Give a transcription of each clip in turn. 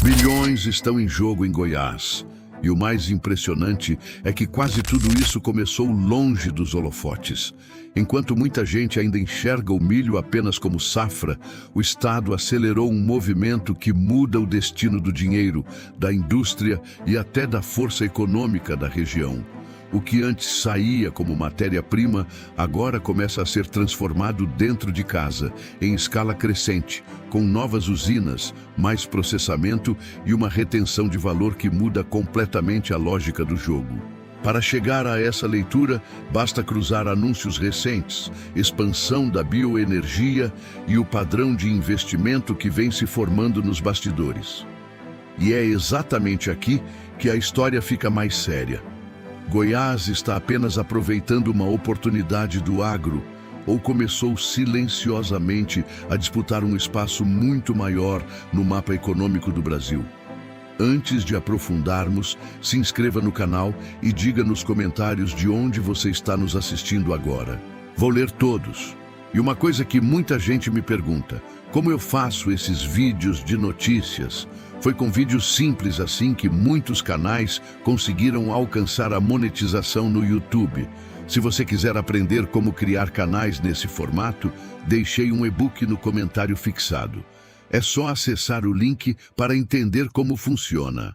Bilhões estão em jogo em Goiás. E o mais impressionante é que quase tudo isso começou longe dos holofotes. Enquanto muita gente ainda enxerga o milho apenas como safra, o Estado acelerou um movimento que muda o destino do dinheiro, da indústria e até da força econômica da região. O que antes saía como matéria-prima, agora começa a ser transformado dentro de casa, em escala crescente, com novas usinas, mais processamento e uma retenção de valor que muda completamente a lógica do jogo. Para chegar a essa leitura, basta cruzar anúncios recentes, expansão da bioenergia e o padrão de investimento que vem se formando nos bastidores. E é exatamente aqui que a história fica mais séria. Goiás está apenas aproveitando uma oportunidade do agro ou começou silenciosamente a disputar um espaço muito maior no mapa econômico do Brasil? Antes de aprofundarmos, se inscreva no canal e diga nos comentários de onde você está nos assistindo agora. Vou ler todos. E uma coisa que muita gente me pergunta: como eu faço esses vídeos de notícias? Foi com vídeos simples assim que muitos canais conseguiram alcançar a monetização no YouTube. Se você quiser aprender como criar canais nesse formato, deixei um e-book no comentário fixado. É só acessar o link para entender como funciona.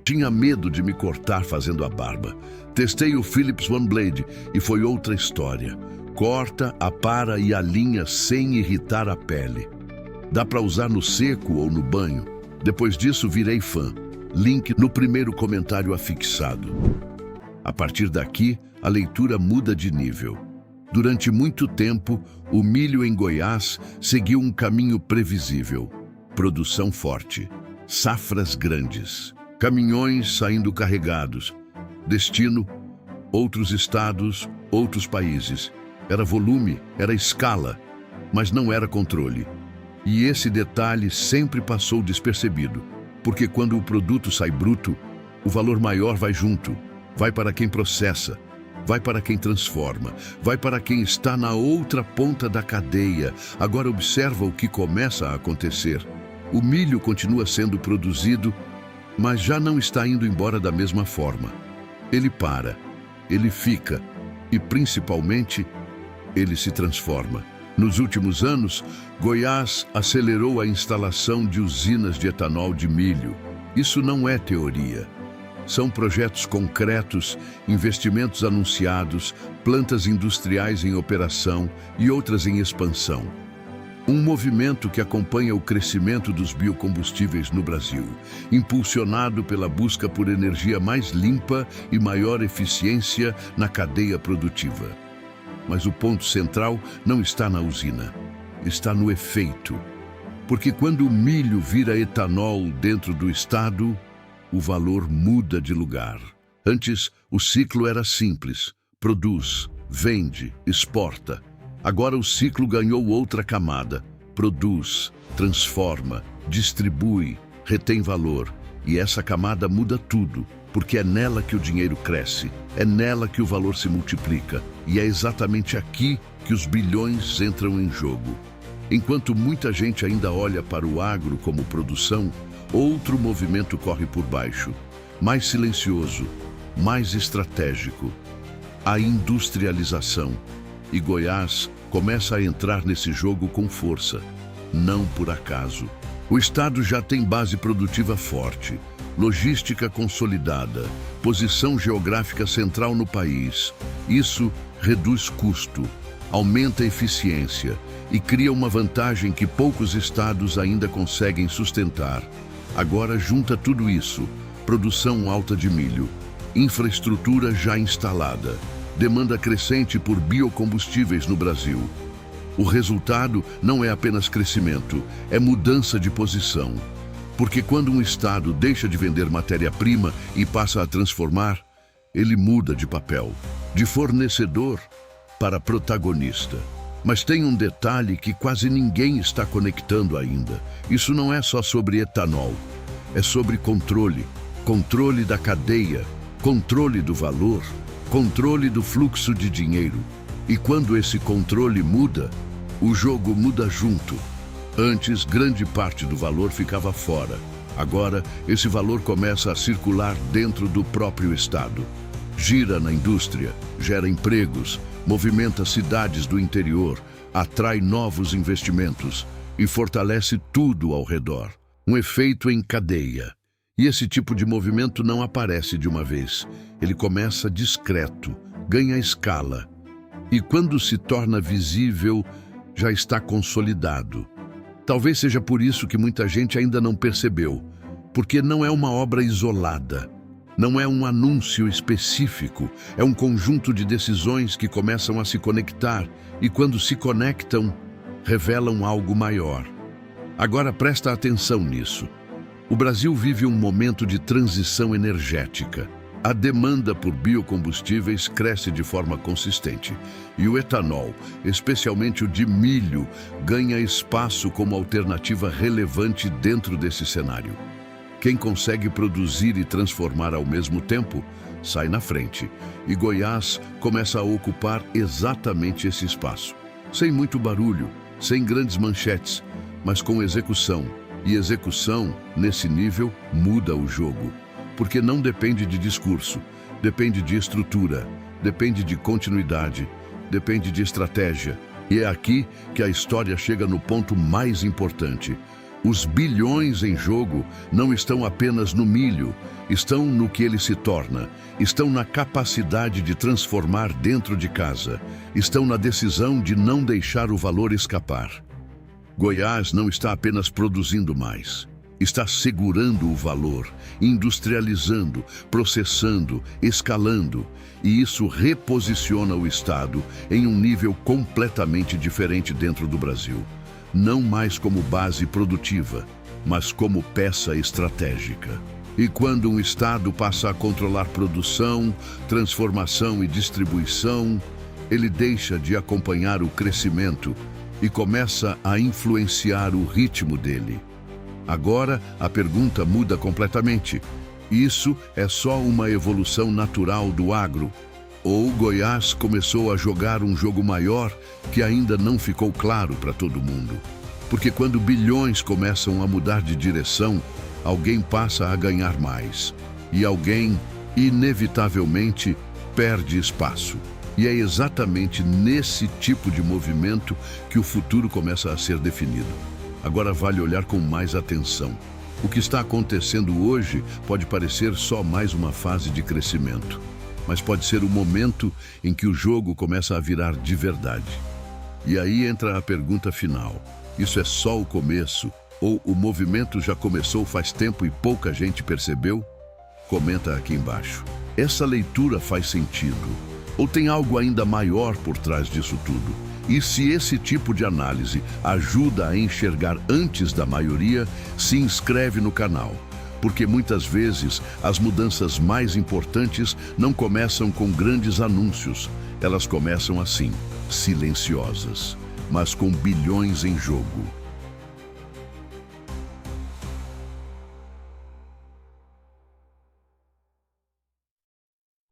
Tinha medo de me cortar fazendo a barba. Testei o Philips OneBlade e foi outra história. Corta, apara e alinha sem irritar a pele. Dá para usar no seco ou no banho. Depois disso, virei fã. Link no primeiro comentário afixado. A partir daqui, a leitura muda de nível. Durante muito tempo, o milho em Goiás seguiu um caminho previsível. Produção forte, safras grandes, caminhões saindo carregados. Destino, outros estados, outros países. Era volume, era escala, mas não era controle. E esse detalhe sempre passou despercebido, porque quando o produto sai bruto, o valor maior vai junto, vai para quem processa, vai para quem transforma, vai para quem está na outra ponta da cadeia. Agora observa o que começa a acontecer. O milho continua sendo produzido, mas já não está indo embora da mesma forma. Ele para, ele fica e, principalmente, ele se transforma. Nos últimos anos, Goiás acelerou a instalação de usinas de etanol de milho. Isso não é teoria. São projetos concretos, investimentos anunciados, plantas industriais em operação e outras em expansão. Um movimento que acompanha o crescimento dos biocombustíveis no Brasil, impulsionado pela busca por energia mais limpa e maior eficiência na cadeia produtiva. Mas o ponto central não está na usina, está no efeito. Porque quando o milho vira etanol dentro do estado, o valor muda de lugar. Antes, o ciclo era simples: produz, vende, exporta. Agora o ciclo ganhou outra camada: produz, transforma, distribui, retém valor. E essa camada muda tudo, porque é nela que o dinheiro cresce, é nela que o valor se multiplica, e é exatamente aqui que os bilhões entram em jogo. Enquanto muita gente ainda olha para o agro como produção, outro movimento corre por baixo, mais silencioso, mais estratégico: a industrialização. E Goiás começa a entrar nesse jogo com força, não por acaso. O estado já tem base produtiva forte, logística consolidada, posição geográfica central no país. Isso reduz custo, aumenta a eficiência e cria uma vantagem que poucos estados ainda conseguem sustentar. Agora junta tudo isso: produção alta de milho, infraestrutura já instalada, demanda crescente por biocombustíveis no Brasil. O resultado não é apenas crescimento, é mudança de posição. Porque quando um estado deixa de vender matéria-prima e passa a transformar, ele muda de papel, de fornecedor para protagonista. Mas tem um detalhe que quase ninguém está conectando ainda. Isso não é só sobre etanol, é sobre controle. Controle da cadeia, controle do valor, controle do fluxo de dinheiro. E quando esse controle muda, O jogo muda junto. Antes, grande parte do valor ficava fora. Agora, esse valor começa a circular dentro do próprio Estado. Gira na indústria, gera empregos, movimenta cidades do interior, atrai novos investimentos e fortalece tudo ao redor. Um efeito em cadeia. E esse tipo de movimento não aparece de uma vez. Ele começa discreto, ganha escala. E quando se torna visível, já está consolidado. Talvez seja por isso que muita gente ainda não percebeu, porque não é uma obra isolada, não é um anúncio específico, é um conjunto de decisões que começam a se conectar e, quando se conectam, revelam algo maior. Agora presta atenção nisso. O Brasil vive um momento de transição energética. A demanda por biocombustíveis cresce de forma consistente e o etanol, especialmente o de milho, ganha espaço como alternativa relevante dentro desse cenário. Quem consegue produzir e transformar ao mesmo tempo, sai na frente, e Goiás começa a ocupar exatamente esse espaço. Sem muito barulho, sem grandes manchetes, mas com execução. E execução, nesse nível, muda o jogo. Porque não depende de discurso, depende de estrutura, depende de continuidade, depende de estratégia. E é aqui que a história chega no ponto mais importante. Os bilhões em jogo não estão apenas no milho, estão no que ele se torna, estão na capacidade de transformar dentro de casa, estão na decisão de não deixar o valor escapar. Goiás não está apenas produzindo mais. Está segurando o valor, industrializando, processando, escalando, e isso reposiciona o Estado em um nível completamente diferente dentro do Brasil. Não mais como base produtiva, mas como peça estratégica. E quando um Estado passa a controlar produção, transformação e distribuição, ele deixa de acompanhar o crescimento e começa a influenciar o ritmo dele. Agora, a pergunta muda completamente. Isso é só uma evolução natural do agro? Ou Goiás começou a jogar um jogo maior que ainda não ficou claro para todo mundo? Porque quando bilhões começam a mudar de direção, alguém passa a ganhar mais. E alguém, inevitavelmente, perde espaço. E é exatamente nesse tipo de movimento que o futuro começa a ser definido. Agora vale olhar com mais atenção. O que está acontecendo hoje pode parecer só mais uma fase de crescimento, mas pode ser o momento em que o jogo começa a virar de verdade. E aí entra a pergunta final. Isso é só o começo? Ou o movimento já começou faz tempo e pouca gente percebeu? Comenta aqui embaixo. Essa leitura faz sentido? Ou tem algo ainda maior por trás disso tudo? E se esse tipo de análise ajuda a enxergar antes da maioria, se inscreve no canal. Porque muitas vezes as mudanças mais importantes não começam com grandes anúncios. Elas começam assim, silenciosas, mas com bilhões em jogo.